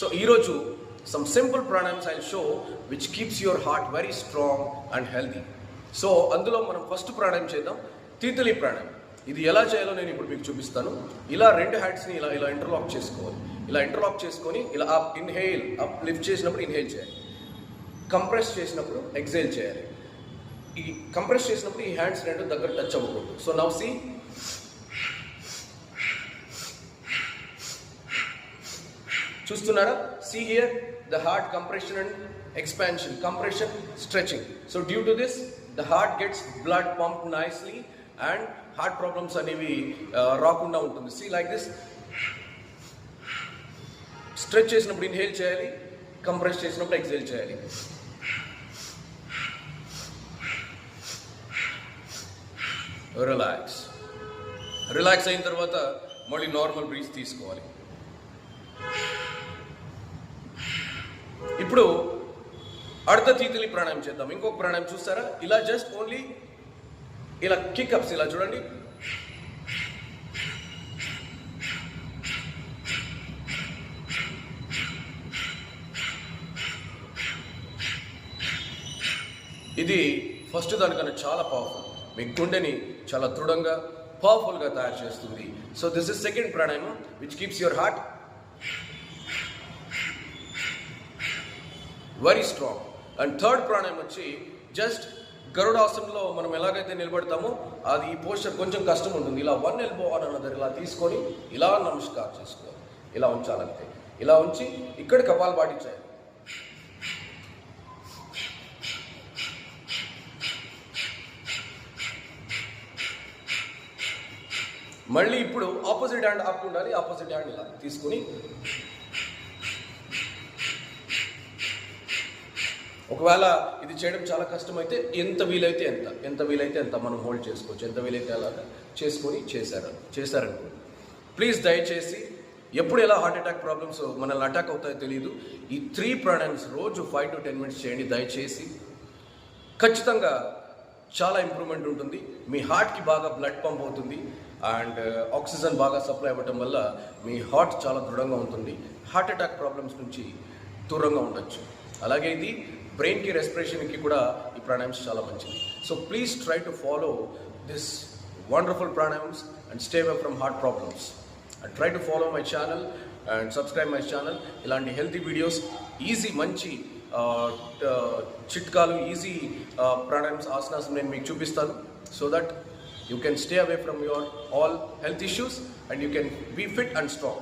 So ఈరోజు some simple pranayams I'll show which keeps your heart very strong and healthy. So అందులో మనం first ప్రాణాయామం చేద్దాం, తీతలి ప్రాణాయామం. ఇది ఎలా చేయాలో నేను ఇప్పుడు మీకు చూపిస్తాను. ఇలా రెండు హ్యాండ్స్ని ఇలా ఇంటర్లాక్ చేసుకోవాలి. ఇలా ఇంటర్లాక్ చేసుకొని ఇలా అప్ ఇన్హేల్, అప్ లిఫ్ట్ చేసినప్పుడు ఇన్హేల్ చేయాలి, కంప్రెస్ చేసినప్పుడు ఎక్సేల్ చేయాలి. ఈ కంప్రెస్ చేసినప్పుడు ఈ హ్యాండ్స్ రెండు దగ్గర టచ్ అవ్వకూడదు. సో నౌ సీ, చూస్తున్నారా? See here the heart compression and expansion, compression, stretching. So due to this the heart gets blood pumped nicely and heart problems అనేవి రాకుండా ఉంటుంది. See like this, స్ట్రెచ్ చేసినప్పుడు inhale చేయాలి, compress చేసినప్పుడు exhale చేయాలి. Relax అయిన తర్వాత మళ్ళీ నార్మల్ బ్రీత్ తీసుకోవాలి. ఇప్పుడు అర్ధ తీతలి ప్రాణాయామం చేద్దాం. ఇంకొక ప్రాణాయామం చూస్తారా? ఇలా జస్ట్ ఓన్లీ ఇలా కిక్అప్స్, ఇలా చూడండి. ఇది ఫస్ట్ దానికన్నా చాలా పవర్ఫుల్, మీ గుండెని చాలా దృఢంగా పవర్ఫుల్గా తయారు చేస్తుంది. సో దిస్ ఇస్ సెకండ్ ప్రాణాయామం which keeps your heart very strong. And third ప్రాణాయామం వచ్చి జస్ట్ గరుడాసనంలో మనం ఎలాగైతే నిలబడతామో అది ఈ పోస్చర్ కొంచెం కష్టం ఉంటుంది. ఇలా వన్ ఎల్బో ఆన్ అనదర్ ఇలా తీసుకొని ఇలా నమస్కారం చేసుకోవాలి, ఇలా ఉంచాలంతే. ఇలా ఉంచి ఇక్కడ కపాలభాతి చేయాలి. మళ్ళీ ఇప్పుడు ఆపోజిట్ హ్యాండ్ అప్ ఉండాలి, ఆపోజిట్ హ్యాండ్ ఇలా తీసుకుని ఒకవేళ ఇది చేయడం చాలా కష్టమైతే ఎంత వీలైతే ఎంత మనం హోల్డ్ చేసుకోవచ్చు, ఎంత వీలైతే అలాగా చేసుకొని చేశారనుకోండి. ప్లీజ్ దయచేసి ఎప్పుడు ఎలా హార్ట్ అటాక్ ప్రాబ్లమ్స్ మనల్ని అటాక్ అవుతాయో తెలియదు. ఈ 3 ప్రాణాయామ్స్ రోజు 5 to 10 minutes చేయండి దయచేసి. ఖచ్చితంగా చాలా ఇంప్రూవ్మెంట్ ఉంటుంది. మీ హార్ట్కి బాగా బ్లడ్ పంప్ అవుతుంది అండ్ ఆక్సిజన్ బాగా సప్లై అవ్వటం వల్ల మీ హార్ట్ చాలా దృఢంగా ఉంటుంది. హార్ట్ అటాక్ ప్రాబ్లమ్స్ నుంచి దూరంగా ఉండొచ్చు. అలాగే ఇది బ్రెయిన్కి, రెస్పిరేషన్కి కూడా ఈ ప్రాణాయామ్స్ చాలా మంచిది. So please try to follow this wonderful pranayams and stay away from heart problems. And try to follow my channel and subscribe my channel. ఇలాంటి హెల్తీ వీడియోస్, ఈజీ మంచి చిట్కాలు, ఈజీ ప్రాణాయామ్స్, ఆసనాస్ నేను మీకు చూపిస్తాను. So that you can stay away from your all health issues and you can be fit and strong.